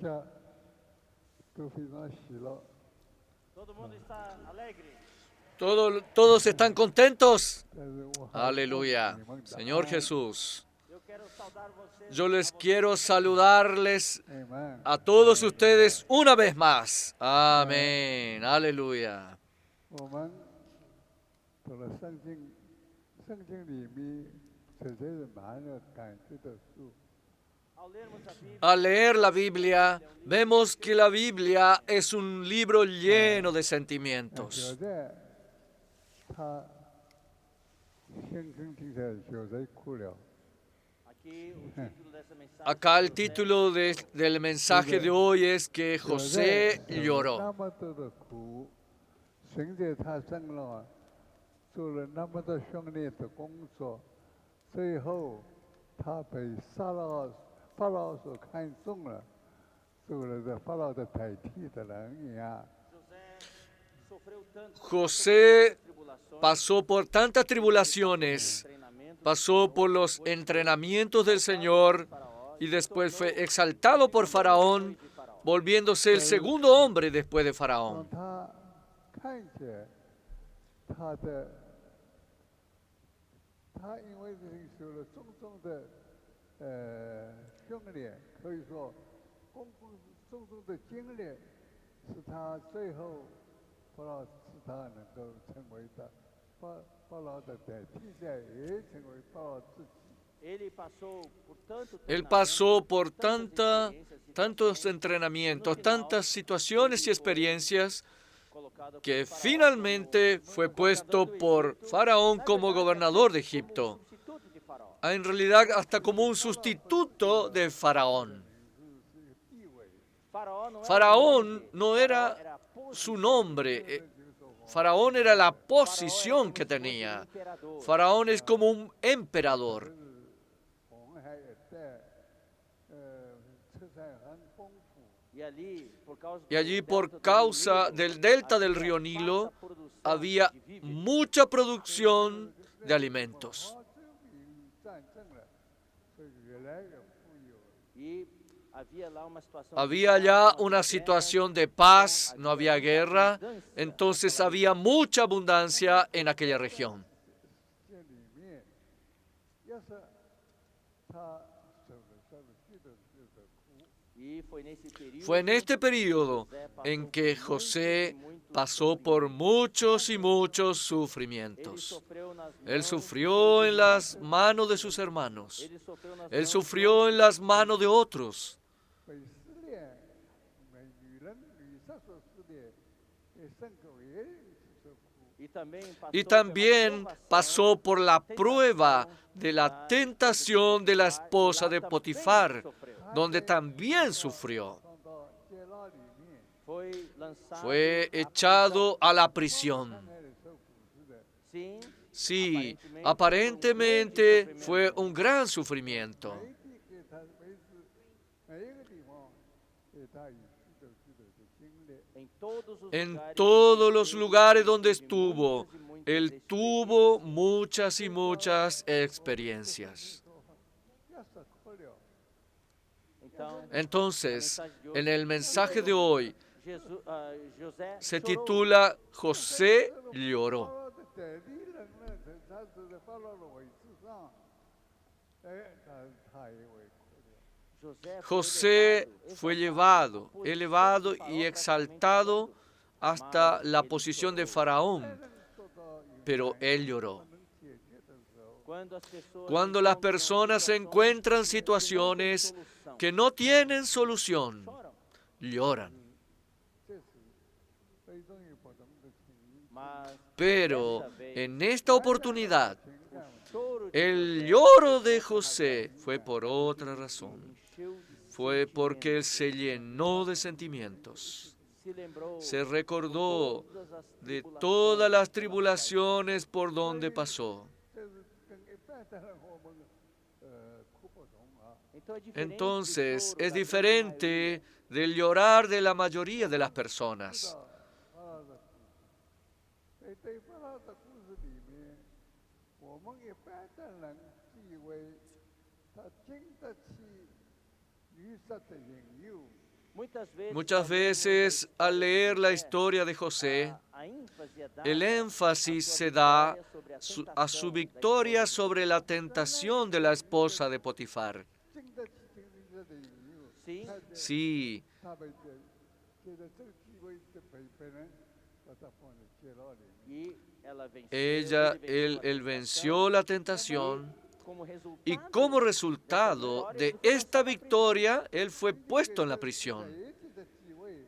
家都非常喜乐。 Todo mundo está alegre. Todos están contentos. 但是我还是 Aleluya. 你们的 Señor 爱 Jesús, Eu quero saudar vocês. yo les quiero saludarles Amen. a todos ustedes una vez más. Amén. Aleluya. 我们读了圣经，圣经里面实在是满了感谢的书。 Ao lermos a Bíblia, Al leer la Biblia, vemos que la Biblia es un libro lleno de 现 sentimientos. 在他声声听起来就在哭了。 aqui o título dessa mensagem. Acá el José, título del mensaje de hoy es que 就 José 在受了 lloró. 那么多的苦，神在他身上做了那么多训练的工作，最后他被法老所看中了，做了这法老的代替的人一样。 José sofreu tanto. José Tribulações, pasó por tantas tribulaciones, treinamento. pasó por los entrenamientos del Señor y después fue exaltado por Faraón, volviéndose el segundo hombre después de 让 Faraón. 他看见他因为是受了种种的训练，可以说种种的经历，使他最后使他能够成为法老的代替者，也成为法老自己。 Ele passou por tanto Él treinamento, pasó por tantas experiências, tantos entrenamientos, tantas situaciones y experiencias, colocado por que Faraó finalmente como fue governador puesto do por Egito, Faraón na como verdade, gobernador de como Egipto. substituto de Faraó. En realidad hasta como un sustituto de Faraón. 是一个地位， Faraó não era Faraón o nome dele, no Faraó era a posição. su nombre, Faraón era la posición que tenía. Imperador. Faraón es como un emperador. 红海一带，出产很丰富。 E allí, por causa del delta del río Nilo, había mucha producción de alimentos. 毛泽东战胜了，所以越来越富有。 E havia lá uma situação. Había ya una situación de paz, no había guerra, entonces había mucha abundancia en aquella región. 这里面，要是他受了许多的苦， E foi nesse período. Fue en este periodo en que José pasó por muchos y muchos Ele sufrimientos. sofreu nas Él mãos sufrió dos en las irmãos. manos de sus hermanos. Ele sofreu nas Él mãos sufrió en las manos de otros. 被失恋，女人女色所失恋，牲口也是受苦。 E Y también pasó por la prueba de la tentación de la esposa de Potifar, donde también sufrió. 放到监牢里面， Foi lançado. Fue echado a la prisión. 那里受苦是的。 Sim. Sí, aparentemente fue un gran sufrimiento. 每地给他每一个地方给他有许多的经历。 En todos los lugares donde estuvo, él tuvo muchas y muchas experiencias. 要是哭了， Entonces, en el mensaje de hoy José se chorou. titula José 法 lloró. 老的代理人呢，他是在法老的位置上，他也会哭了。 José fue llevado, elevado y exaltado hasta la posición de Faraón, 受到有 pero él lloró. 能解决的时候， Cuando las personas se encuentran situaciones que no tienen solución, lloran. 这是非常有不同的情 Mas Pero en esta oportunidad, 情感。 choro de el lloro de José fue por otra razón. encheu de Fue porque él se llenó de sentimientos. se lembrou Se recordó todas as de tribulações todas las tribulaciones por donde pasó. 这是跟一般的人我们哭不同啊。 Então é diferente do Entonces choro es da diferente del llorar de la mayoría de las personas. 法老的故事，对法老的故事里面，我们一般的人以为他经得起律法的引诱， Muchas veces, al leer la historia de José, el énfasis se da a su victoria sobre la tentación de la esposa de Potifar. 经得起经历的引诱， Sim, 他在 Sí, 他被借着这个机会的被人把他放在监牢里面。 e ela venceu. él venció la tentación Como y resultado, como resultado de esta victoria, él fue puesto en la 在 prisión. 一次的机会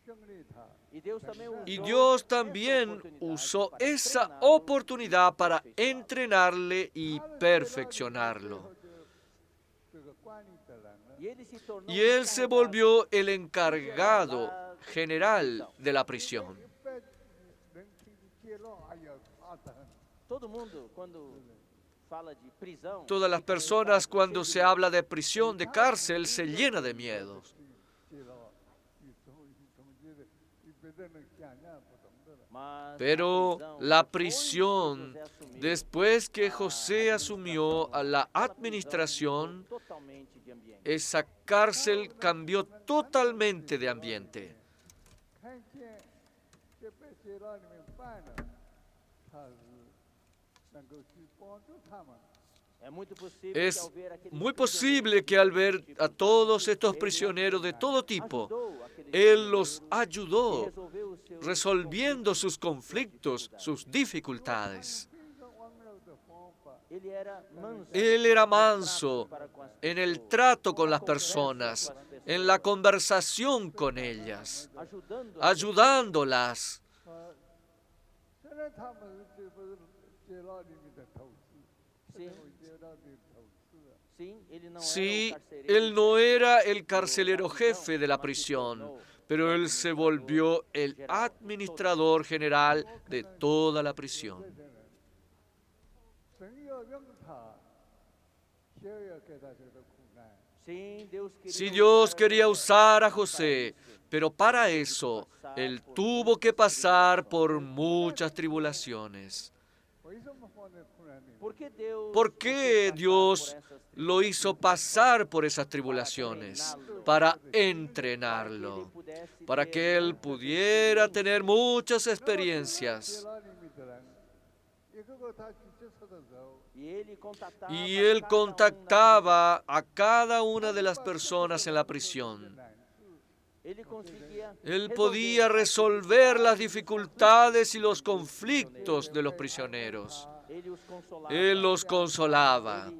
胜利他， e Deus também Y usou Dios essa también oportunidade usó para esa treiná-lo oportunidad e para aperfeiçoá-lo. entrenarle y 他的监牢里面最 perfeccionarlo. 后这个管理的人呢， E ele se tornou Y él se encarregado volvió el encargado general de la prisión. 一般人听见监牢，哎呀，怕得很。 Todo mundo, quando fala de prisão, Todas las fica personas irritado, cuando cheio se de habla de prisión, de cárcel, se llena de miedo. 戒了，你总觉得你别的人想象不懂的了。 Mas Pero a la prisão, prisión, depois que José assumiu después que a José asumió a la aquela prisão administración, mudou totalmente de ambiente. esa cárcel cambió totalmente de ambiente. 看见这被监牢里面办了，他是能够去帮助他们。 É muito possível que Es ao ver aqueles muy prisioneiros posible que al ver a todos estos prisioneros de todo tipo, Él los ayudó resolviendo sus conflictos, sus dificultades. 这个温柔的方法， Él era manso en el trato con las personas, en la conversación con ellas, ayudándolas. 虽然他们这不是监牢里面的头子，成为监牢的头子。 Sí, él no era el carcelero jefe de la prisión, pero él se volvió el administrador general de toda la prisión. 神要让他，就要给他这个苦难。 Si Dios quería usar a José, pero para eso él tuvo que pasar por muchas tribulaciones. 为什么放在苦难里面？ ¿Por qué Dios lo hizo pasar por esas tribulaciones? Para entrenarlo, para que él pudiera tener muchas 监 experiencias. 牢里面的人，一个个他去接触的时候， Y él contactaba a cada una de las personas en la prisión. 难处， Él podía resolver las dificultades y los conflictos de los prisioneros. Él los consolaba.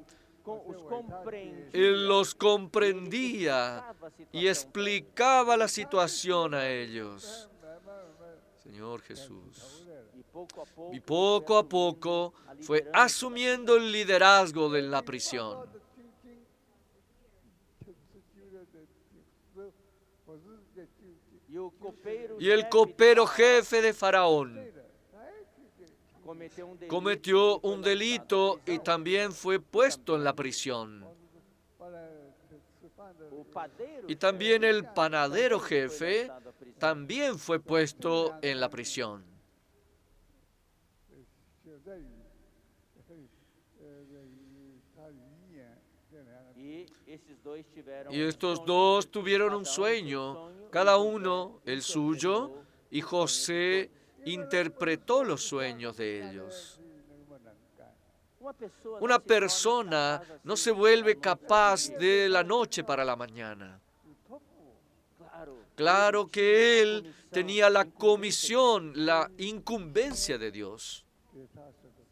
Él los comprendía y explicaba la situación a ellos. 慢慢慢， Señor Jesús. 来了。 Y poco a poco fue asumiendo el liderazgo de la prisión. 我是在救济， Y el copero jefe de Faraón 对的，哎，这个 cometió un delito y también fue puesto en la prisión. 后来吃饭的， Y también el panadero jefe también fue puesto en la prisión. 现在语，他语言这两个， Y estos dos tuvieron un sueño, cada uno el suyo, y José interpretó los sueños de ellos. 那么能干， Una persona no se vuelve capaz de la noche para la mañana. 有托付， Claro que él tenía la comisión, la incumbencia de Dios. 给他这个，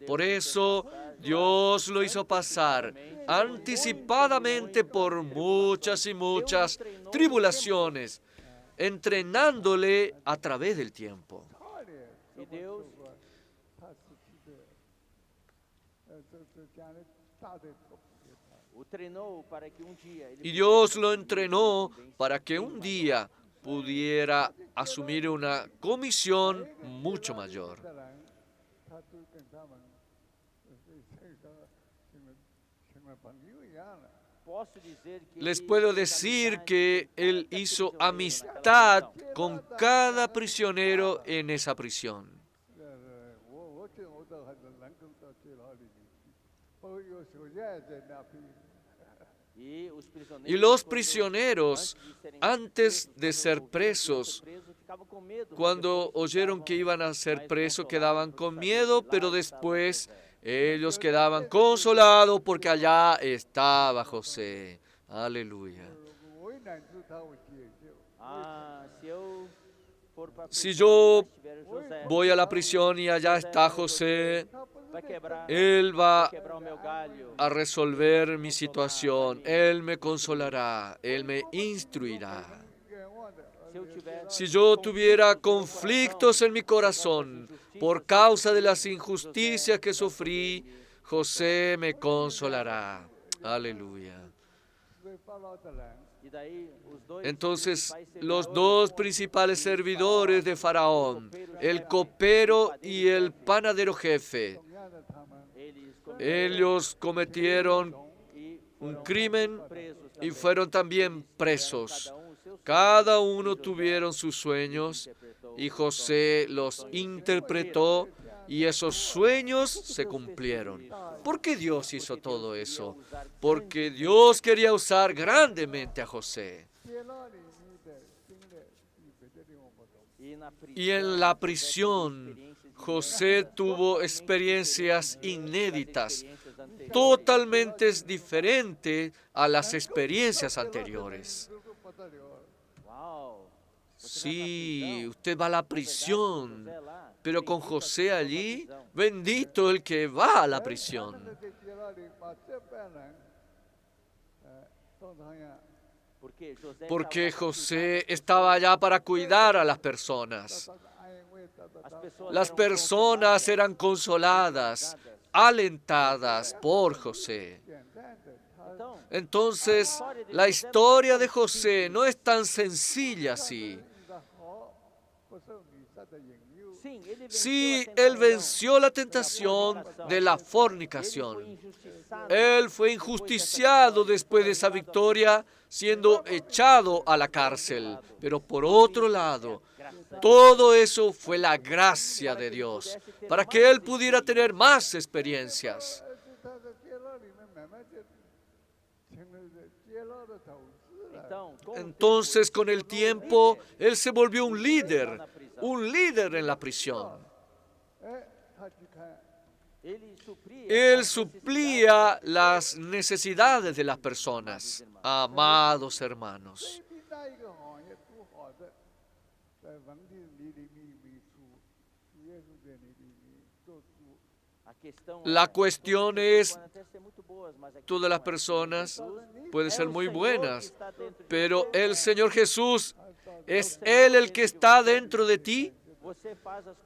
Por eso Dios lo hizo pasar anticipadamente por muchas y muchas tribulaciones, entrenándole a través del tiempo. 他的这么做过，他自己的，这将来大的托付给他。 Y Dios lo entrenó para que un día pudiera asumir una comisión mucho mayor. 的人，他都跟他们，成了朋友一样了。 Les puedo decir que él hizo amistad con cada prisionero en esa prisión. 我觉得我都还是能够到监牢里面去，包括有时候也在那边。Y los prisioneros, antes de ser presos, cuando oyeron que iban a ser presos, quedaban con miedo, pero después ellos quedaban consolados porque allá estaba José. Aleluya. Si yo voy a la prisión y allá está José, Él va a resolver mi situación. Él me consolará. Él me instruirá. Si yo tuviera conflictos en mi corazón por causa de las injusticias que sufrí, José me consolará. Aleluya. Entonces, los dos principales servidores de Faraón, el copero y el panadero jefe, ellos cometieron un crimen y fueron también presos. Cada uno tuvieron sus sueños y José los interpretó y esos sueños se cumplieron. ¿Por qué Dios hizo todo eso? Porque Dios quería usar grandemente a José. Y en la prisión, José tuvo experiencias inéditas, totalmente diferentes a las experiencias anteriores. Sí, usted va a la prisión, pero con José allí, bendito el que va a la prisión. Porque José estaba allá para cuidar a las personas. Las personas eran consoladas, alentadas por José. Entonces, la historia de José no es tan sencilla así. Sí, él venció la tentación de la fornicación. Él fue injusticiado después de esa victoria, siendo echado a la cárcel. Pero por otro lado, todo eso fue la gracia de Dios, para que él pudiera tener más experiencias. Entonces, con el tiempo, él se volvió un líder en la prisión. Él suplía las necesidades de las personas, amados hermanos. La cuestión es, todas las personas pueden ser muy buenas, pero el Señor Jesús, ¿es Él el que está dentro de ti?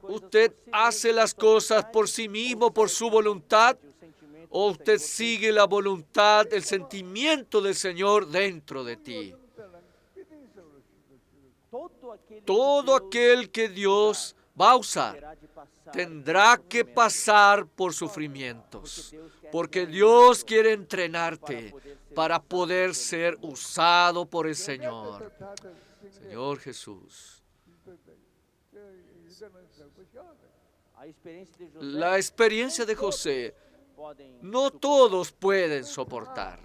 ¿Usted hace las cosas por sí mismo, por su voluntad? ¿O usted sigue la voluntad, el sentimiento del Señor dentro de ti? Todo aquel que Dios va a usar tendrá que pasar por sufrimientos, porque Dios quiere entrenarte para poder ser usado por el Señor. Señor Jesús. La experiencia de José, no todos pueden soportar.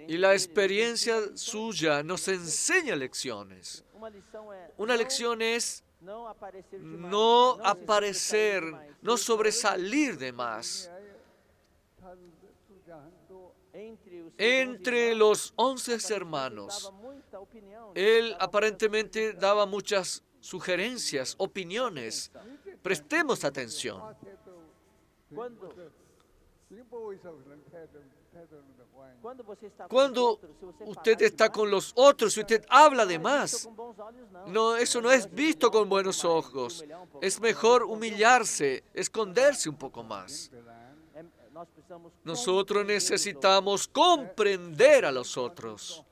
Y la experiencia suya nos enseña lecciones. Una lección es no aparecer, no sobresalir de más. Entre los 11 hermanos, él aparentemente daba muchas sugerencias, opiniones. Prestemos atención. Cuando usted está con los otros y usted habla de más, no, eso no es visto con buenos ojos. Es mejor humillarse, esconderse un poco más. Nosotros necesitamos comprender a los otros.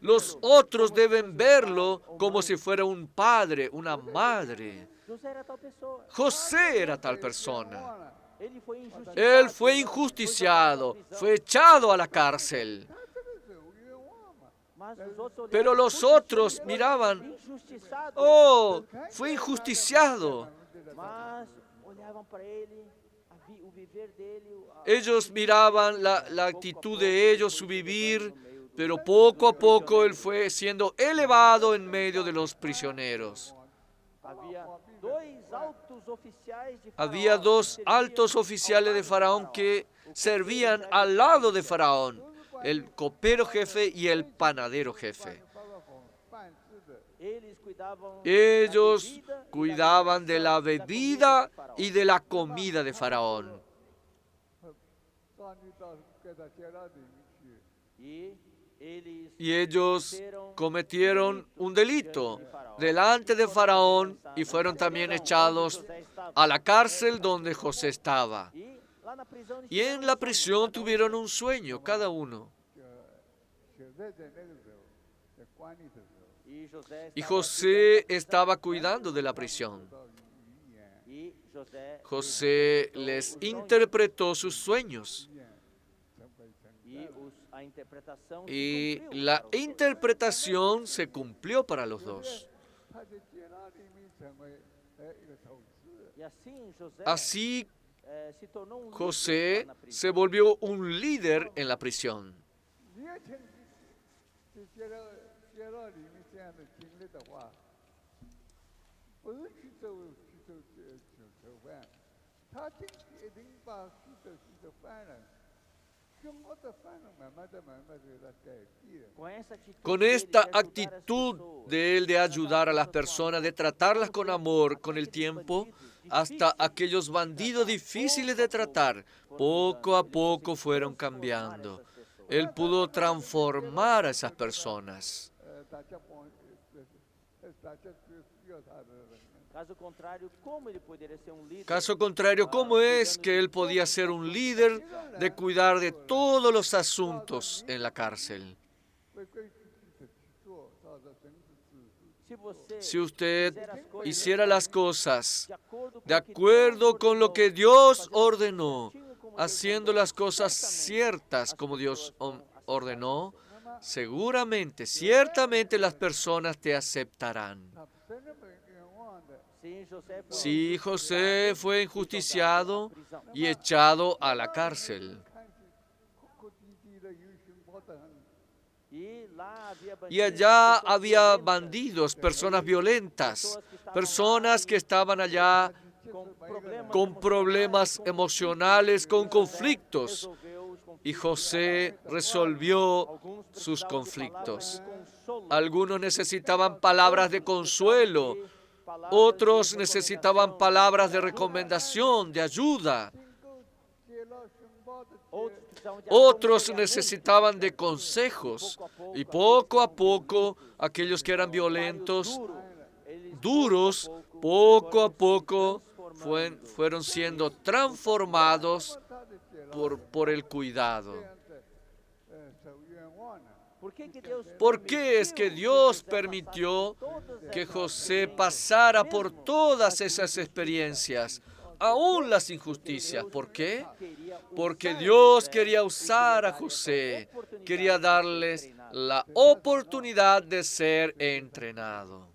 Los otros deben verlo como si fuera un padre, una madre. José era tal persona. Él fue injusticiado, fue echado a la cárcel. Pero los otros miraban, oh, fue injusticiado. Ellos miraban la actitud de ellos, su vivir, pero poco a poco él fue siendo elevado en medio de los prisioneros. Había dos altos oficiales de Faraón que servían al lado de Faraón, el copero jefe y el panadero jefe. Ellos cuidaban de la bebida y de la comida de Faraón. Y ellos cometieron un delito delante de Faraón y fueron también echados a la cárcel donde José estaba. Y en la prisión tuvieron un sueño cada uno. Y José estaba cuidando de la prisión. José les interpretó sus sueños. Y la interpretación se cumplió para los dos. Así, José se volvió un líder en la prisión. Con esta actitud de él de ayudar a las personas, de tratarlas con amor con el tiempo, hasta aquellos bandidos difíciles de tratar, poco a poco fueron cambiando. Él pudo transformar a esas personas. Caso contrario, ¿cómo es que él podía ser un líder de cuidar de todos los asuntos en la cárcel? Si usted hiciera las cosas de acuerdo con lo que Dios ordenó, haciendo las cosas ciertas como Dios ordenó, seguramente, ciertamente las personas te aceptarán. Sí, José fue enjusticiado y echado a la cárcel. Y allá había bandidos, personas violentas, personas que estaban allá con problemas emocionales, con conflictos. Y José resolvió sus conflictos. Algunos necesitaban palabras de consuelo. Otros necesitaban palabras de recomendación, de ayuda. Otros necesitaban de consejos. Y poco a poco, aquellos que eran violentos, duros, poco a poco fueron siendo transformados por el cuidado. ¿Por qué es que Dios permitió que José pasara por todas esas experiencias, aún las injusticias? ¿Por qué? Porque Dios quería usar a José, quería darles la oportunidad de ser entrenado.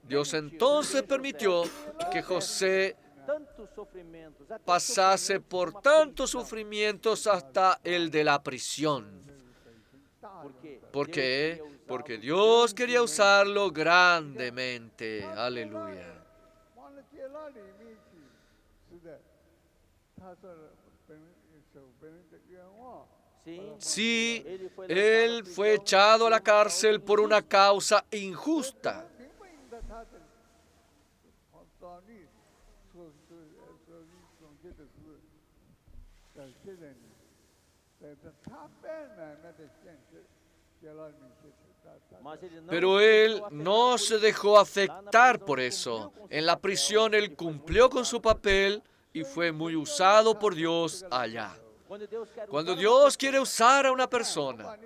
Dios entonces permitió que José pasase por tantos sufrimientos hasta el de la prisión. ¿Por qué? Porque Dios quería usarlo grandemente. Aleluya. Sí, él fue echado a la cárcel por una causa injusta. Pero él no se dejó afectar por eso. En la prisión él cumplió con su papel y fue muy usado por Dios allá. Cuando Dios quiere usar a una persona,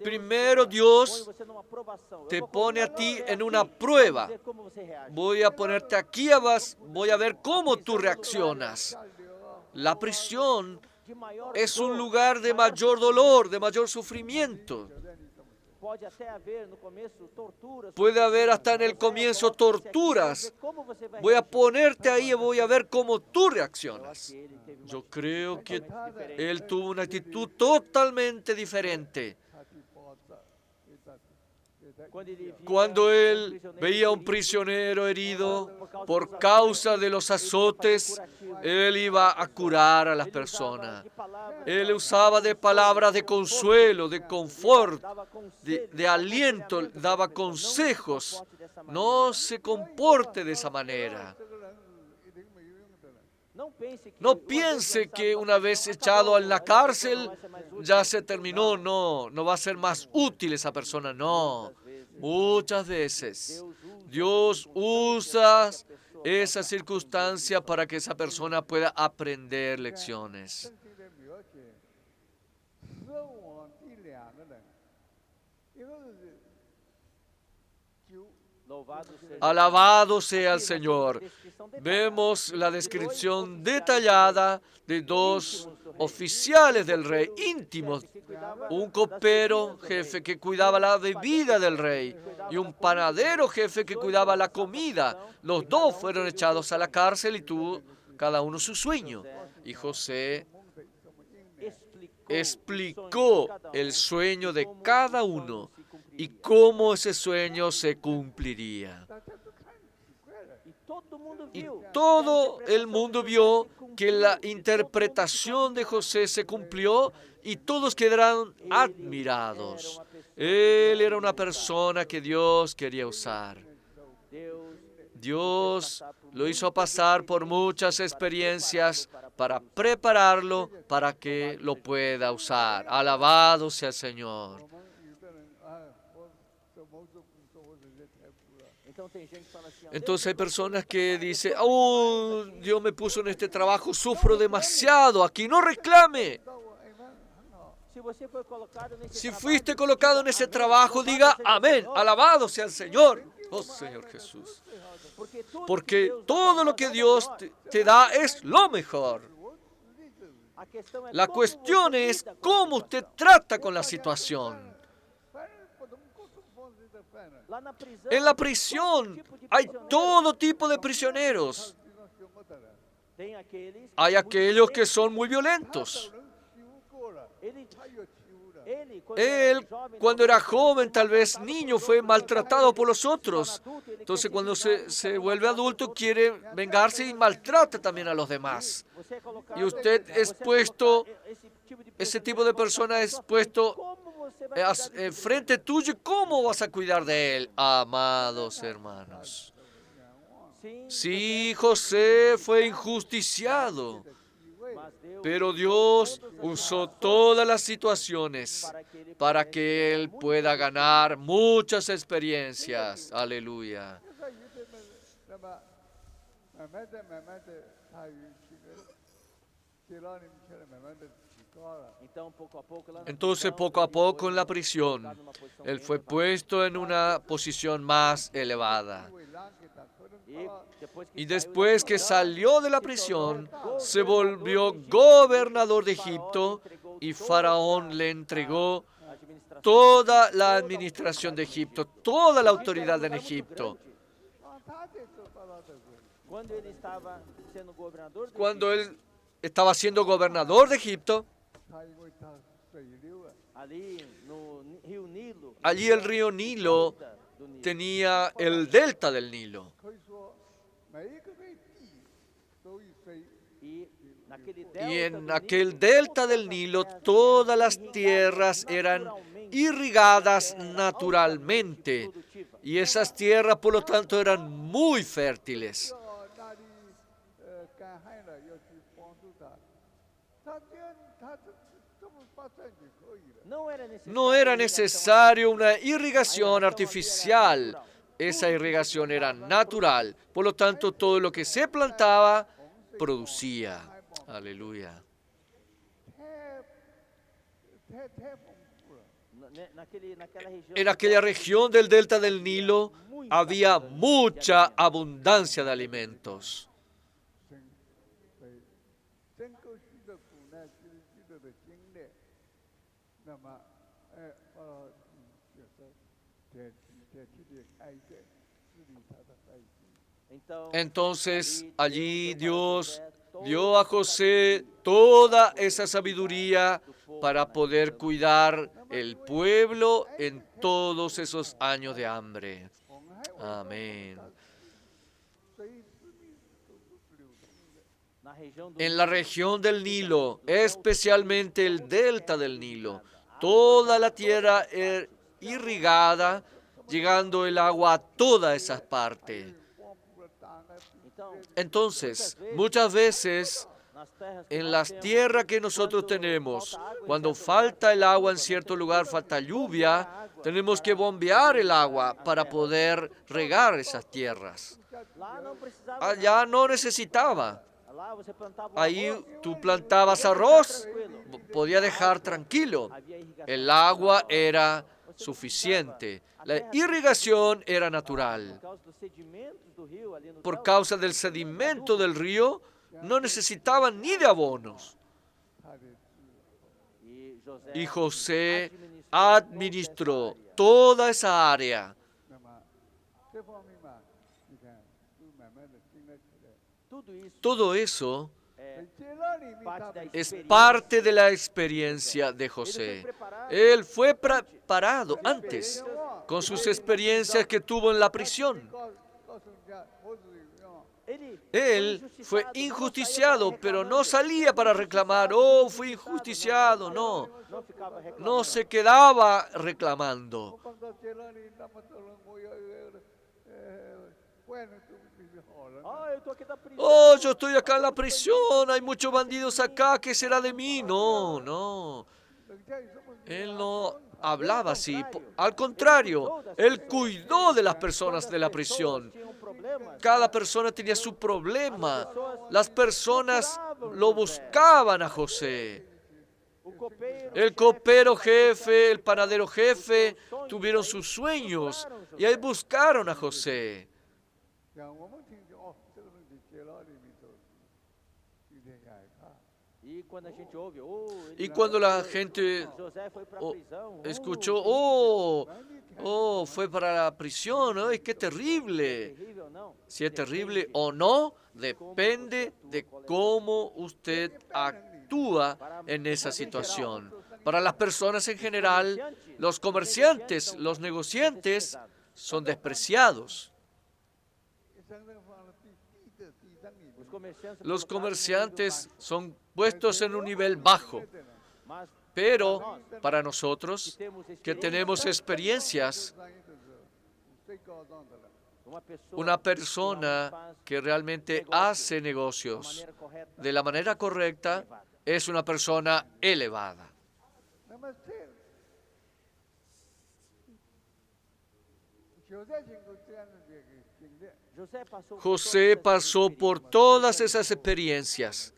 primero Dios te pone a ti en una prueba. Voy a ponerte aquí, voy a ver cómo tú reaccionas. La prisión es un lugar de mayor dolor, de mayor sufrimiento. Pode até haver no começo torturas. Puede haber hasta en el comienzo torturas. Voy a ponerte ahí y voy a ver cómo tú reaccionas. Yo creo que él tuvo una actitud totalmente diferente. Cuando él veía a un prisionero herido por causa de los azotes, él iba a curar a las personas. Él usaba de palabras de consuelo, de confort, de aliento, daba consejos. No se comporte de esa manera. No piense que una vez echado en la cárcel ya se terminó. No, no va a ser más útil esa persona. No. Muchas veces Dios usa esa circunstancia para que esa persona pueda aprender lecciones. Alabado sea el Señor. Vemos la descripción detallada de dos oficiales del rey, íntimos. Un copero, jefe, que cuidaba la bebida del rey, y un panadero, jefe, que cuidaba la comida. Los dos fueron echados a la cárcel y tuvo cada uno su sueño. Y José explicó el sueño de cada uno y cómo ese sueño se cumpliría. Y todo el mundo vio que la interpretación de José se cumplió y todos quedaron admirados. Él era una persona que Dios quería usar. Dios lo hizo pasar por muchas experiencias para prepararlo para que lo pueda usar. Alabado sea el Señor. Entonces hay personas que dicen, oh, Dios me puso en este trabajo, sufro demasiado, aquí no reclame. Si fuiste colocado en ese trabajo, diga amén, alabado sea el Señor. Oh Señor Jesús. Porque todo lo que Dios te da es lo mejor. La cuestión es cómo usted trata con la situación. En la prisión hay todo tipo de prisioneros. Hay aquellos que son muy violentos. Él, cuando era joven, tal vez niño, fue maltratado por los otros. Entonces, cuando se vuelve adulto, quiere vengarse y maltrata también a los demás. Y usted es puesto, ese tipo de persona es puesto frente tuyo. ¿Cómo vas a cuidar de él, amados hermanos? Sí, José fue injusticiado, pero Dios usó todas las situaciones para que él pueda ganar muchas experiencias. Aleluya. Entonces, poco a poco en la prisión, él fue puesto en una posición más elevada. Y después que salió de la prisión, se volvió gobernador de Egipto y Faraón le entregó toda la administración de Egipto, toda la autoridad en Egipto. Cuando él estaba siendo gobernador de Egipto, allí el río Nilo tenía el delta del Nilo. Y en aquel delta del Nilo todas las tierras eran irrigadas naturalmente. Y esas tierras, por lo tanto, eran muy fértiles. No era necesario una irrigación artificial. Esa irrigación era natural. Por lo tanto, todo lo que se plantaba producía. Aleluya. En aquella región del delta del Nilo había mucha abundancia de alimentos. Entonces allí Dios dio a José toda esa sabiduría para poder cuidar el pueblo en todos esos años de hambre. Amén. En la región del Nilo, especialmente el delta del Nilo, toda la tierra era irrigada, llegando el agua a todas esas partes. Entonces, muchas veces en las tierras que nosotros tenemos, cuando falta el agua en cierto lugar, falta lluvia, tenemos que bombear el agua para poder regar esas tierras. Allá no necesitaba. Ahí tú plantabas arroz, podía dejar tranquilo. El agua era suficiente. La irrigación era natural. Por causa del sedimento del río, no necesitaban ni de abonos. Y José administró toda esa área. Todo eso es parte de la experiencia de José. Él fue preparado antes con sus experiencias que tuvo en la prisión. Él fue injusticiado, pero no salía para reclamar, oh, fui injusticiado, no. No se quedaba reclamando. Oh, yo estoy acá en la prisión, hay muchos bandidos acá, ¿qué será de mí? No, no. Él no hablaba así. Al contrario, él cuidó de las personas de la prisión. Cada persona tenía su problema. Las personas lo buscaban a José. El copero jefe, el panadero jefe, tuvieron sus sueños y ahí buscaron a José. Y cuando la gente escuchó, fue para la prisión, ¡ay, qué terrible! Si es terrible o no, depende de cómo usted actúa en esa situación. Para las personas en general, los comerciantes, los negociantes son despreciados. Los comerciantes son puestos en un nivel bajo. Pero para nosotros que tenemos experiencias, una persona que realmente hace negocios de la manera correcta es una persona elevada. José pasó por todas esas experiencias.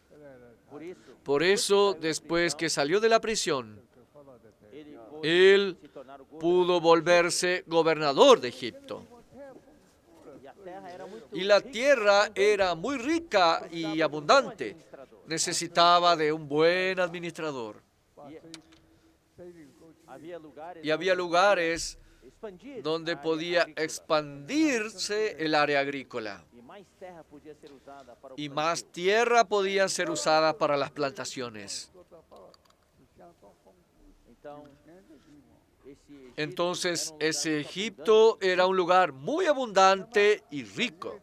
Por eso, después que salió de la prisión, él pudo volverse gobernador de Egipto. Y la tierra era muy rica y abundante. Necesitaba de un buen administrador. Y había lugares donde podía expandirse el área agrícola. Y más tierra podía ser usada para las plantaciones. Entonces, ese Egipto era un lugar muy abundante y rico.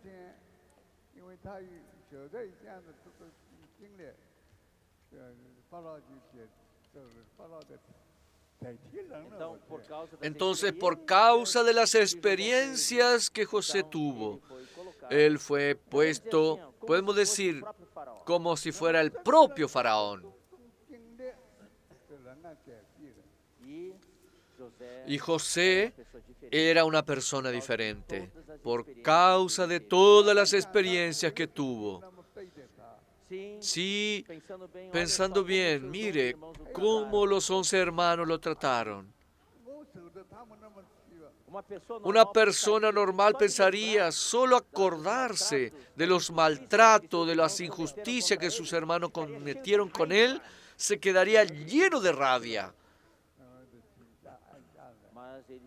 Entonces, por causa de las experiencias que José tuvo, él fue puesto, podemos decir, como si fuera el propio faraón. Y José era una persona diferente por causa de todas las experiencias que tuvo. Sí, pensando bien, mire cómo los 11 hermanos lo trataron. Una persona normal pensaría, solo acordarse de los maltratos, de las injusticias que sus hermanos cometieron con él, se quedaría lleno de rabia.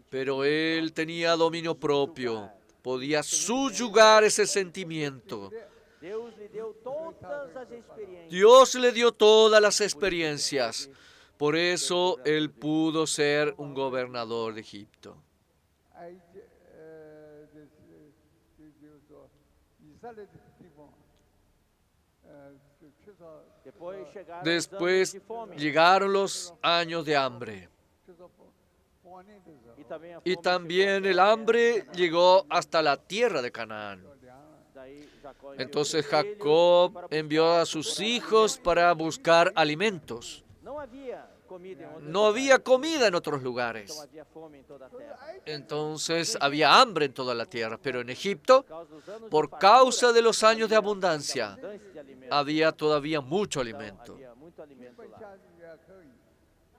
pero él tenía dominio propio, podía subyugar ese sentimiento. Deus lhe deu todas as experiências. Dios le dio todas las experiencias, por eso él pudo ser un gobernador de Egipto. 埃及就是说以色列的地方，就缺少 Depois chegaram os Después anos de fome. llegaron los años de hambre. 缺少丰年的时候， E também a Y fome también chegou el até a hambre terra de Canaã. llegó hasta la tierra de Canaán. 粮 Daí Jacó enviou Entonces seus filhos Jacob para envió buscar a sus procurar hijos alimentos. para buscar alimentos. Não havia comida em outros No había lugares. comida en otros Então lugares. havia fome em toda a terra. Entonces había hambre en toda la tierra. Pero en Egipto, Por causa de los años por causa de los años de abundancia, había todavía mucho alimento. Havia muito alimento 分 lá. 下也可以。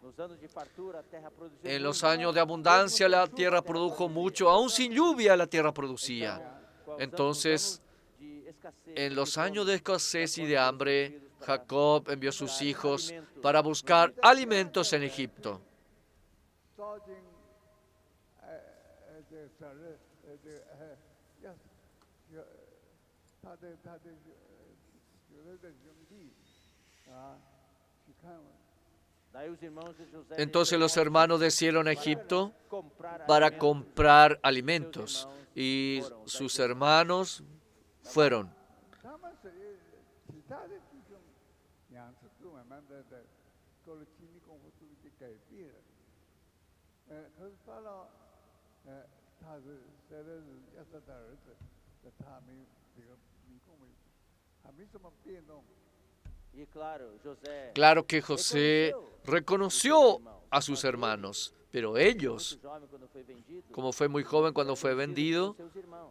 Nos anos de fartura, a terra produziu En muito. los años de abundancia la tierra produjo mucho. Aún sin lluvia la tierra producía. Entonces, en los años de escasez y de hambre, Jacob envió a sus hijos para buscar alimentos en Egipto. 招进这责任要他的有的兄弟去看 Daí os irmãos de José Entonces los hermanos descendieron a Egipto comprar para alimentos. comprar alimentos y sus hermanos fueron. 他们是其他的弟兄两次都慢慢的做了经历功夫都已经改变了，可是到了他是现在是亚瑟的儿子，他没有这个民共还没什么变动。 E claro, José, Claro que José reconoció a sus hermanos, pero ellos, muito jovem quando foi vendido, como fue muy joven cuando fue vendido, seus irmãos.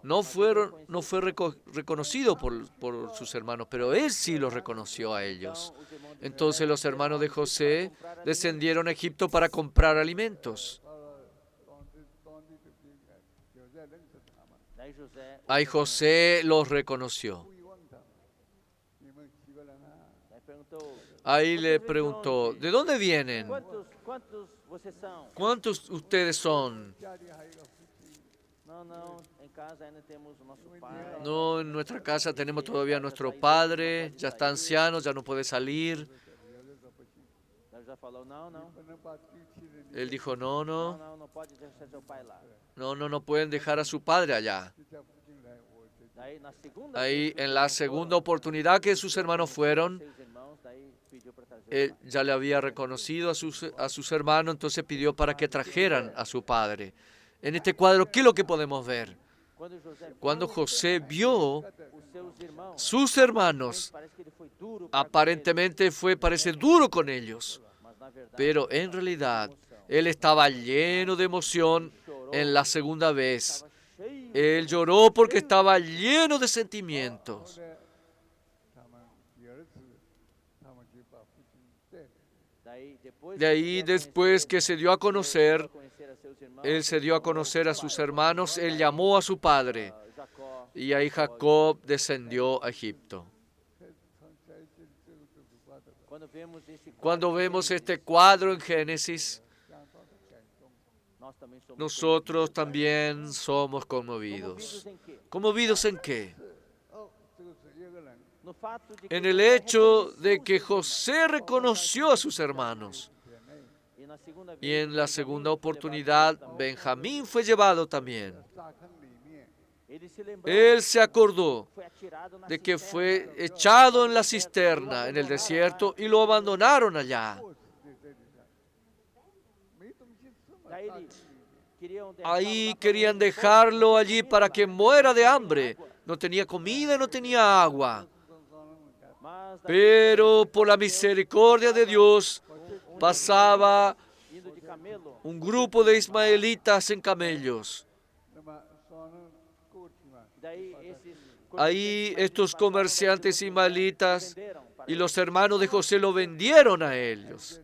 no fue reconocido por sus hermanos, pero él sí los reconoció a ellos. Então, os irmãos de Entonces los hermanos de José descendieron a Egipto para comprar alimentos. 当地的有在认识他们， Daí José, Ahí José los reconoció. 故意问他们，你们几个人啊？ daí perguntou, Ahí le preguntó, ¿de dónde vienen? quantos vocês são? ¿Cuántos ustedes son? 家里还有一个夫妻， Não, não, em casa ainda temos o nosso pai. No, en nuestra casa tenemos todavía a nuestro padre, ya está anciano, ya no puede salir. 有的说不行， Daí José falou, não, não, 不能把丢弃的 Él dijo, no, no, não pode deixar seu pai lá. no pueden dejar a su padre allá. 就叫父亲来，我这 Daí na segunda Ahí, vez que en os la irmãos segunda foram, oportunidad que sus hermanos fueron, seus irmãos, daí pediu para trazer o él pai. ya le había reconocido a sus hermanos, entonces pidió para que trajeran a su padre. En este cuadro, ¿qué es lo que podemos ver? Cuando José vio Os seus irmãos, sus hermanos, parece que ele foi duro para aparentemente parece duro con ellos, mas na verdade pero en realidad él estaba lleno de emoción en la segunda vez. estava cheio. Él lloró porque estaba lleno de sentimientos. 后来他们第二次，他们就把父亲带来。 Daí, depois De ahí, que después que se dio a conocer, conhecer a seus irmãos, él se dio a conocer a sus hermanos, él llamó a su padre. Jacó, Y ahí Jacob descendió a Egipto. 从在这个都是挂的， quando vemos esse Cuando quadro, vemos este cuadro en Génesis, 相当的感动。 nós também somos nosotros también somos conmovidos conmovidos. em quê? ¿Conmovidos en qué? 哦，这个是一个人， No fato de que En el José hecho de reconheceu que os irmãos. José reconoció a sus hermanos.姐妹 E na segunda vez, Y en la Benjamim segunda foi oportunidad, levado também. Benjamín fue llevado también. 沙坑里面， Ele se lembrou, Él se acordó foi atirado na de que cisterna. fue echado en la cisterna en el desierto y lo abandonaron allá. 过死在这里的，没东西吃嘛， Daí 沙坑 ele 里面。 queriam deixá-lo Ahí lá para querían morrer de fome, dejarlo não allí tinha para comida, que não muera de tinha hambre. água. No tenía comida, no tenía agua. Mas daí, Pero por la misericordia de Dios pasaba indo de camelo, un grupo de ismaelitas en camellos. 那么双人过去嘛， daí esses Ahí comerciantes estos passaram comerciantes pelo ismaelitas venderam para y ele. los hermanos de José lo vendieron a ellos.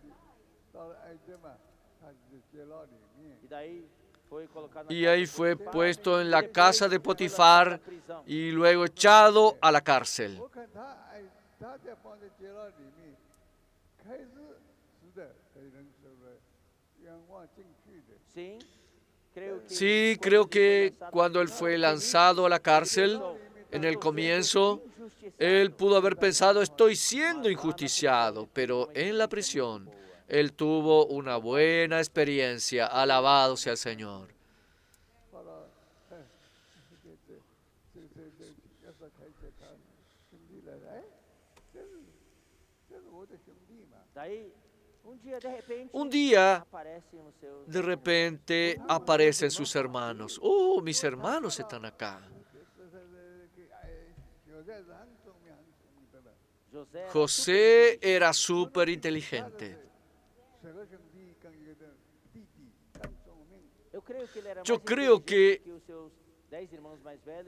到了埃及嘛，他就监牢里面， E daí foi colocado na Y casa ahí de fue Potifar, puesto en e la depois casa de foi Potifar lançado na prisão. y luego echado a la cárcel. 我看他在放在监牢里面，开始是的，被人收了冤枉进去的， Sim, Sí, creo que cuando él fue lanzado a la cárcel, en el comienzo, él pudo haber pensado, estoy siendo injusticiado, pero en la prisión, él tuvo una buena experiencia. Alabado sea el Señor. Un día, de repente, aparecen sus hermanos. Oh, mis hermanos están acá. José era súper inteligente. Yo creo que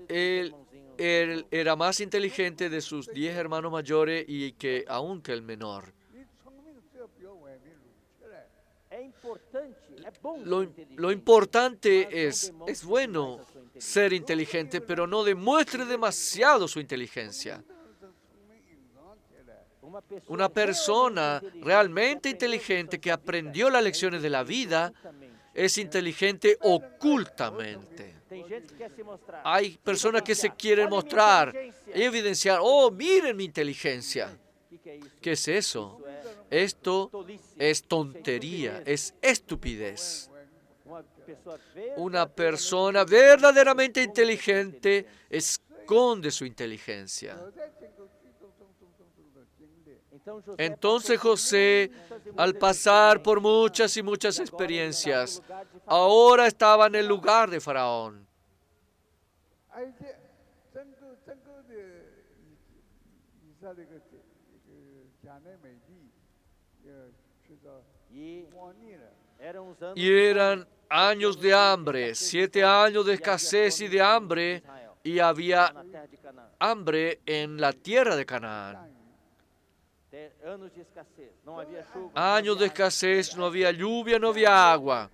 él era más inteligente de sus 10 hermanos mayores y que aún que el menor. Lo importante es bueno ser inteligente, pero no demuestre demasiado su inteligencia. Una persona realmente inteligente que aprendió las lecciones de la vida es inteligente ocultamente. Hay personas que se quieren mostrar y evidenciar, oh, miren mi inteligencia. ¿Qué es eso? Esto es tontería, es estupidez. Una persona verdaderamente inteligente esconde su inteligencia. Entonces José, al pasar por muchas y muchas experiencias, ahora estaba en el lugar de Faraón. Y eran años de hambre, 7 años de escasez y de hambre, y había hambre en la tierra de Canaán. Años de escasez, no había lluvia, no había agua.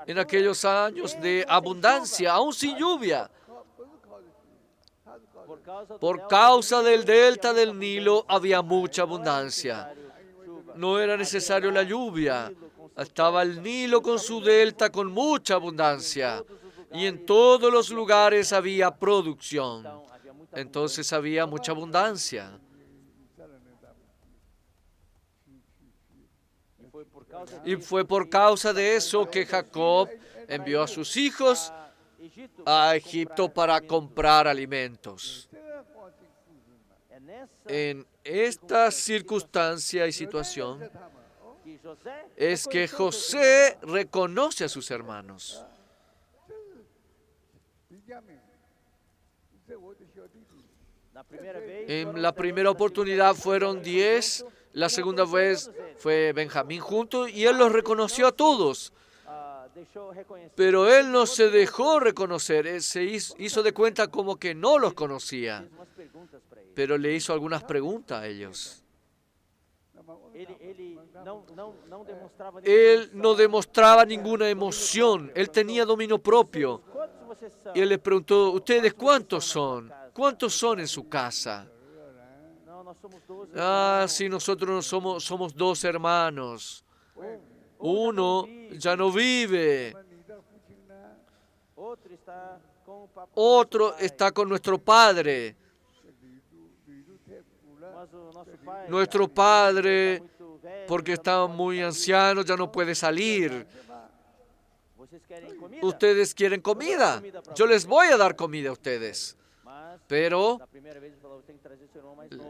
En aquellos años de abundancia, aún sin lluvia, por causa del delta del Nilo había mucha abundancia. No era necesario la lluvia. Estaba el Nilo con su delta con mucha abundancia. Y en todos los lugares había producción. Entonces había mucha abundancia. Y fue por causa de eso que Jacob envió a sus hijos a Egipto para comprar alimentos. En esta circunstancia y situación es que José reconoce a sus hermanos. En la primera oportunidad fueron 10, la segunda vez fue Benjamín junto y él los reconoció a todos. Pero él no se dejó reconocer, él se hizo de cuenta como que no los conocía. Pero le hizo algunas preguntas a ellos. Él no demostraba ninguna emoción, él tenía dominio propio. Y él le preguntó, ¿ustedes cuántos son? ¿Cuántos son en su casa? Sí, nosotros somos 2 hermanos. Uno ya no vive. Otro está con nuestro padre. Nuestro padre, porque está muy anciano, ya no puede salir. ¿Ustedes quieren comida? Yo les voy a dar comida a ustedes. Pero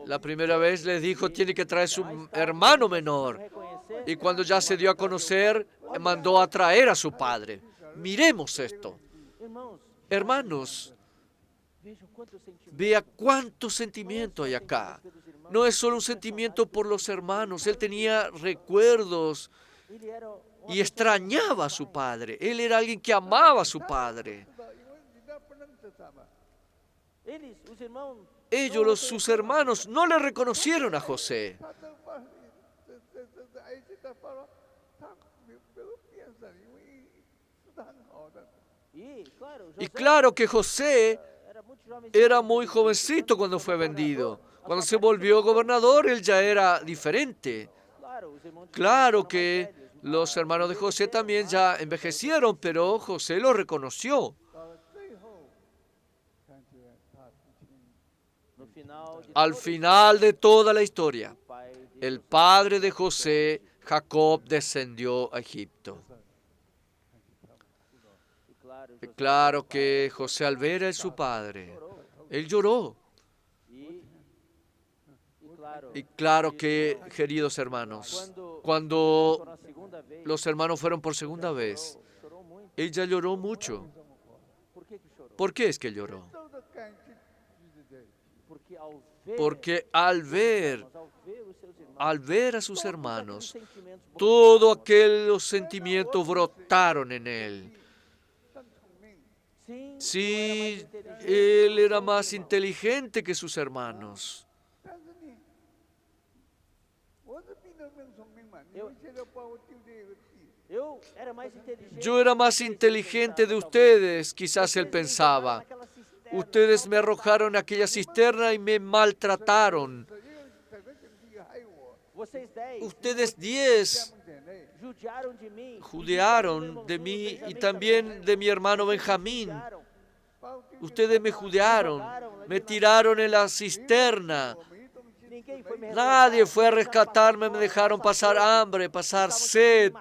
la primera vez les dijo, tiene que traer su hermano menor. Y cuando ya se dio a conocer, mandó a traer a su padre. Miremos esto. Hermanos, vea cuánto sentimiento hay acá. No es solo un sentimiento por los hermanos. Él tenía recuerdos y extrañaba a su padre. Él era alguien que amaba a su padre. Sus hermanos, no le reconocieron a José. Y claro que José era muy jovencito cuando fue vendido. Cuando se volvió gobernador, él ya era diferente. Claro que Los hermanos de José también ya envejecieron, pero José los reconoció. 到了最后，看见他父亲 No final de Al toda a final de toda la historia, história, o pai de el José, padre de José, Jacob, descendió a Egipto. e claro, José Claro como que pai, José al ver a su padre, chorou. él lloró. E claro, Y claro que, queridos hermanos, quando cuando foram a segunda vez, los hermanos fueron por segunda vez, chorou muito. ella lloró mucho. Por que chorou? ¿Por qué es que lloró? 都的感激聚集在一起。 Porque ao ver, Porque al ver os seus irmãos, a sus todos aqueles hermanos, sentimentos todos brotaram. aquellos sentimientos brotaron en él. 更聪明， Sim, Sí, eu era mais inteligente él que era os más outros irmãos. inteligente que sus hermanos. 但是呢，我是比你们聪明嘛，你有们现在把我丢在一个地， Eu era mais inteligente. Yo era más inteligente de ustedes, quizás él pensaba. Ustedes me arrojaron a aquella cisterna y me maltrataron. 这个整个经济害我， Vocês 10Ustedes 10 梦点内， judiaram de mim. judearon de mí y también de mi hermano Benjamín. 把我丢 Ustedes me judearon, me tiraron en la cisterna. 我没东西， Ninguém foi me Nadie resgatar. fue a rescatarme, me dejaron pasar hambre, pasar sed.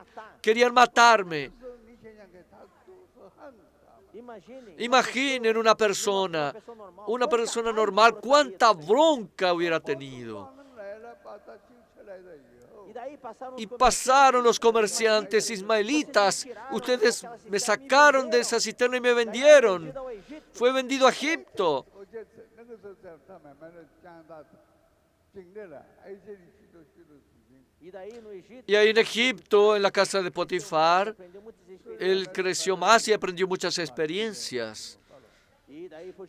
Querían matarme. 说你想想看，他都是恨他， Imaginen una persona normal, cuánta bronca hubiera tenido. 他们来了，把他救出来了以后， Y pasaron los comerciantes ismaelitas. Ustedes me sacaron de esa cisterna y me vendieron. Fue vendido a Egipto. 我觉得那个时候在他慢慢的加拿大经历了，而且里许多事情。 Y ahí en Egipto, en la casa de Potifar, él creció más y aprendió muchas experiencias.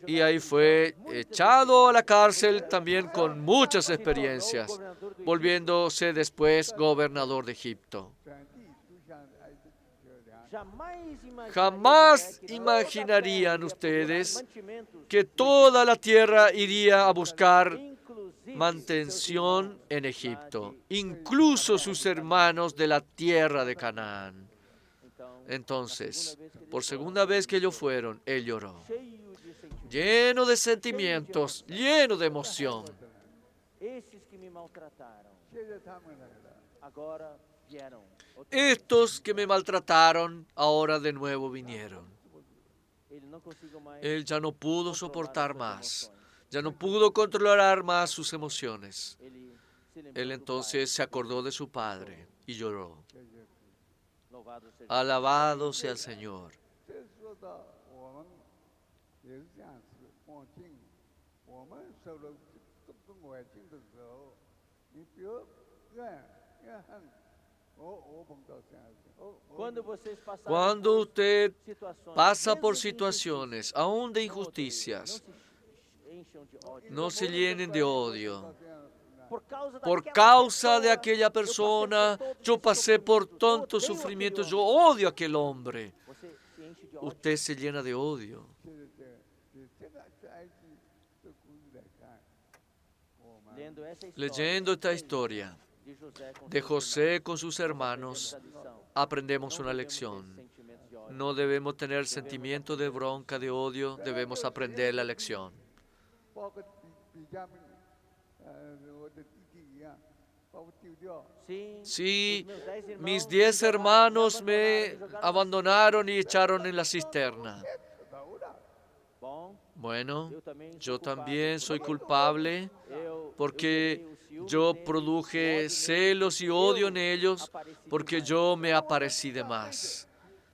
Y ahí fue echado a la cárcel también con muchas experiencias, volviéndose después gobernador de Egipto. 转地就像儿子这两， Jamás imaginarían ustedes que toda la tierra iría a buscar mantención en Egipto, incluso sus hermanos de la tierra de Canaán. Entonces, por segunda vez que ellos fueron, él lloró, lleno de sentimientos, lleno de emoción. Esses que me maltrataram, 现在他们来了， agora vieram. Estos que me maltrataron, ahora de nuevo vinieron. Ele não conseguiu mais Él ya no pudo controlar soportar suas más, emoções. ya no pudo controlar más sus emociones. Ele se lembrou Él do entonces se acordó de su padre y lloró. 这就是。 Pai. Louvado seja Alabado sea el Señor. 这说到我们也是这样子，环境，我们受了各种环境的时候，你比如怨恨，我碰到这样子， Quando vocês passaram Cuando por usted situações, pasa mesmo por de situaciones, aún de injustiças, injusticias, não se encham de ódio. no se llenen de odio. 这样， Por causa de aquella persona, yo pasé por tanto sufrimiento, yo odio a aquel hombre. Você se enche de ódio. Usted se llena de odio. 这个是埃及的故事来看，我们 Lendo essa história Leyendo esta historia de José com de seus José con sus irmãos, hermanos, aprendemos a lição. aprendemos una Não devemos ter lección. sentimentos de ódio. No debemos tener sentimiento de bronca, de odio, debemos aprender la lección. 包括比加明，我的弟弟一样，把我丢掉。 Sim, Sí, os meus 10 irmãos mis me 10 jogaram, hermanos me jogaram abandonaron y echaron en la cisterna. 走了， Bom, Bueno, eu também yo sou culpado. también soy culpable Eu porque gerei o ciúme yo neles, produje ódio celos y neles. odio Eu en ellos apareci porque demais. yo me aparecí de más.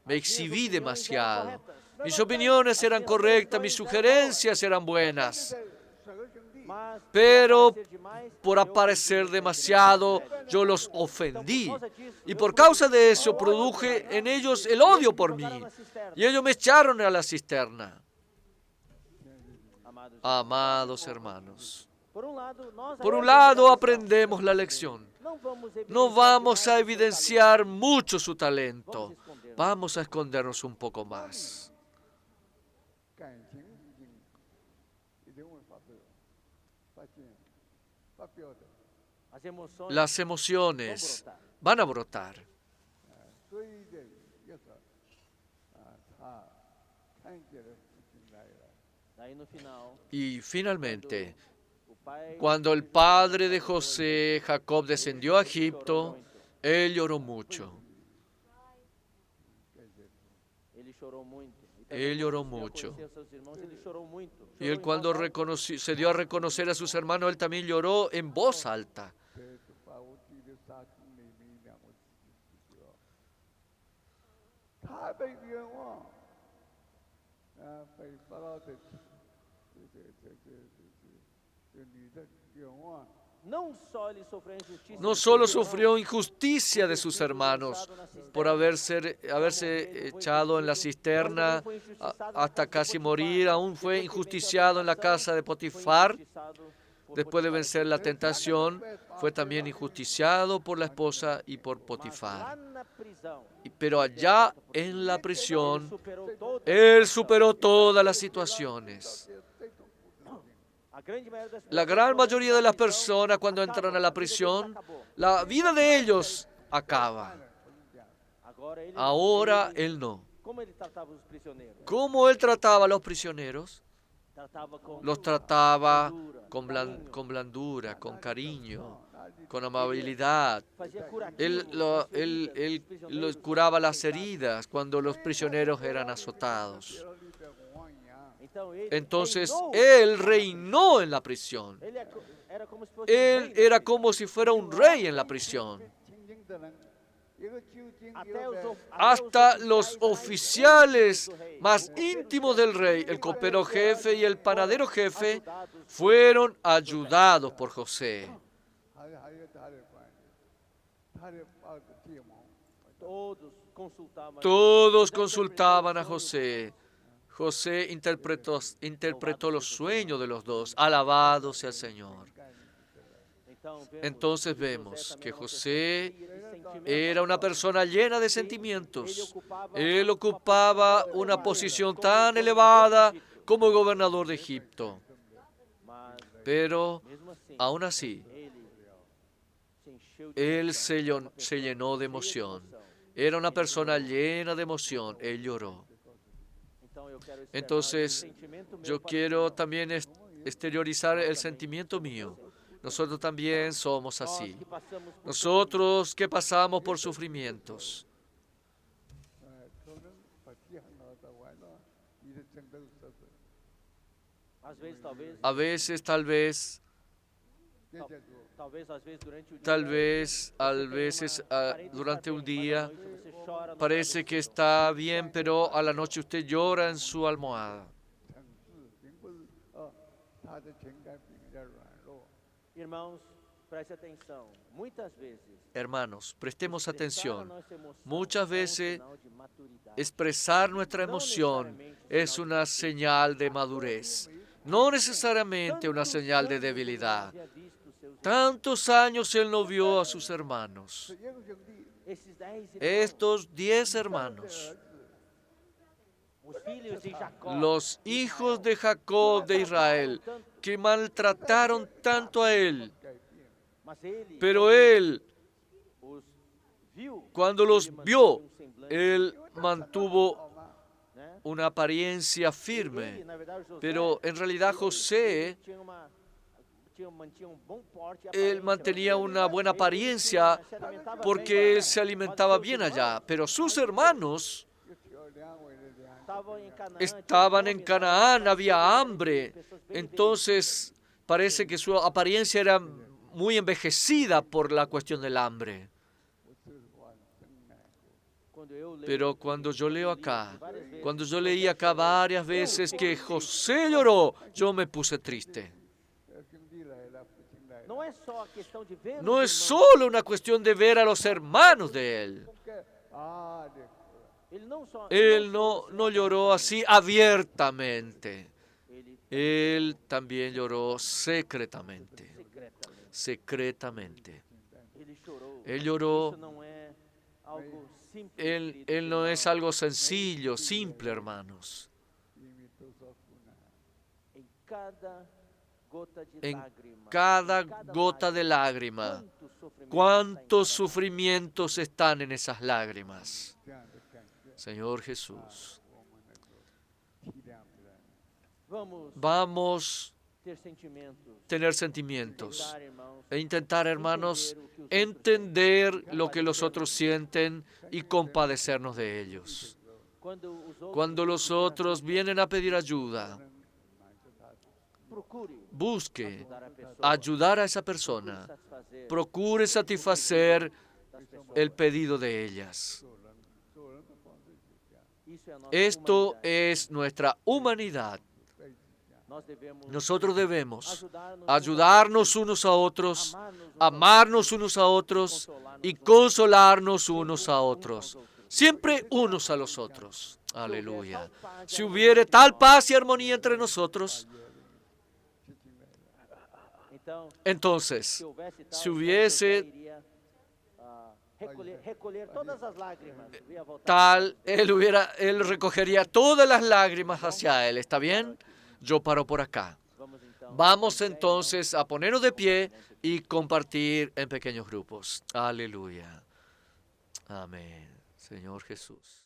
Me exhibí Minhas opiniões eram demasiado. corretas. Mis opiniones eran correctas, mis sugerencias eran buenas. 十个兄弟， Mas, Pero por aparecer demais, por eu aparecer perdi demasiado, credibilidade. yo los Então, ofendí. por causa disso, Y eu por produzi causa de eso ódio produje en neles. ellos el odio Eles por me mí. jogaram na cisterna. Y ellos me echaron a la cisterna. Amados, Amados hermanos, por un lado, nós por un aprendemos lado a lição. aprendemos la lección. Não vamos No evidenciar vamos a demais o seu talento. evidenciar mucho su talento. Vamos escondernos. Vamos a escondernos un poco más. 感情已经一定会发表，发现发表的。 As emoções Las vão emociones brotar. van a brotar. 追的意思他看见了父亲来了， Daí no final, Y finalmente, o pai cuando el padre de José, Jacob, descendió a Egipto, él lloró mucho. ele chorou muito. E Él também lloró quando mucho. conheceu seus irmãos, ele chorou muito. Y él Chorou em cuando voz alta. se dio a reconocer a sus hermanos, él también lloró en voz alta. 这就把我弟的沙坑里面两个死掉，他被冤枉，被法老的这女的冤枉。 Não só ele sofreu a injustiça, No de solo seus irmãos, sufrió injusticia de sus hermanos por haberse echado en la cisterna hasta casi morir, aún fue injusticiado en la casa de Potifar. Después de vencer la tentación, fue también injusticiado por la esposa y por lá Potifar. na prisão, Pero allá en la ele prisión, superou todo. él superó todas las situaciones. A grande maioria das La pessoas, gran quando mayoría de las entram na prisão, personas cuando entran a la acabou, a vida deles prisión, acabou. la vida de ellos acaba. Agora ele, Ahora él no. como ele tratava os prisioneiros? ¿Cómo él trataba a los prisioneros? Tratava com Los trataba ternura, con carinho, con blandura, con cariño, con amabilidad. fazia curativo. Él los curaba las heridas cuando los prisioneros eran azotados. Então ele Entonces reinou. él reinó en la prisión. Ele era como se fosse Él rei. era como si fuera un rey en la prisión. Hasta los oficiales más íntimos del rey, el copero jefe y el panadero jefe, fueron ayudados por José. 还有他的关系，他的结盟。 Todos consultavam. Todos consultaban a José. José interpretó los sueños de los dos. Alabado sea el Señor. Entonces vemos que José era una persona llena de sentimientos. Él ocupaba una posición tan elevada como gobernador de Egipto. Pero aún así, él se llenó de emoción. Era una persona llena de emoción. Él lloró. Entonces, yo quiero también exteriorizar el sentimiento mío. Nosotros también somos así. Nosotros que pasamos por sufrimientos. 可能把记恨了的完了，你的整个社会， Às vezes, talvez, A veces, tal vez, 接着说， às vezes durante o dia, tal vez, durante un día, você chora no parece que está bien, pero a la noche usted llora en su almohada. 城市并不是他的情感比较软弱， Irmãos, preste atenção. Muitas vezes, Hermanos, prestemos expressar a atención. nossa emoção Muchas é veces sinal de maturidade. expresar nuestra emoción es una señal de madurez, no necesariamente una señal de debilidad. Havia visto seus Tantos años él no vio a sus hermanos. 这一个兄弟， esses 10 irmãos, Estos 10 hermanos, 儿子， os filhos de Jacó, los hijos de Jacob de Israel, que maltrataron tanto a él, 改变， mas ele, pero él, os viu, cuando los ele vio, manteve semblante, él mantuvo 好吗？ né? una apariencia Ele, firme. na verdade, José, Pero en realidad ele José, mantinha bom porte e él aparência, mantenía mas una buena ele apariencia se alimentava porque bem, él se alimentaba bien allá. Pero sus hermanos 有两位的两， estavam em Canaã, estaban en tinham fome, Canaán, había pessoas hambre. bem Entonces parece que su apariencia era muy envejecida por la cuestión del hambre. 我这话真难过。 Quando eu leio Pero aqui, cuando yo leo acá, várias vezes, cuando yo leí acá varias veces que José lloró, yo me puse triste. 兄弟来了，父亲来了， não é só a questão de ver No os es irmãos, solo una cuestión de ver a los hermanos de él. 的， ele não só Él no lloró así abiertamente. ele Él también lloró secretamente. secretamente, Secretamente. ele chorou. Él lloró. Isso não é algo simples. Él queridos no es irmãos. algo sencillo, simple, hermanos. 因为都说苦难， Em cada en cada gota de lágrima. ¿Cuántos sufrimientos están en esas lágrimas? Señor Jesús, vamos a tener sentimientos e intentar, hermanos, entender lo que los otros sienten y compadecernos de ellos. Cuando los otros vienen a pedir ayuda, busque ayudar a esa persona. Procure satisfacer el pedido de ellas. Esto es nuestra humanidad. Nosotros debemos ayudarnos unos a otros, amarnos unos a otros y consolarnos unos a otros. Siempre unos a los otros. Aleluya. Si hubiere tal paz y armonía entre nosotros, entonces, si hubiese tal, él recogería todas las lágrimas hacia él. ¿Está bien? Yo paro por acá. Vamos entonces a ponernos de pie y compartir en pequeños grupos. Aleluya. Amén. Señor Jesús.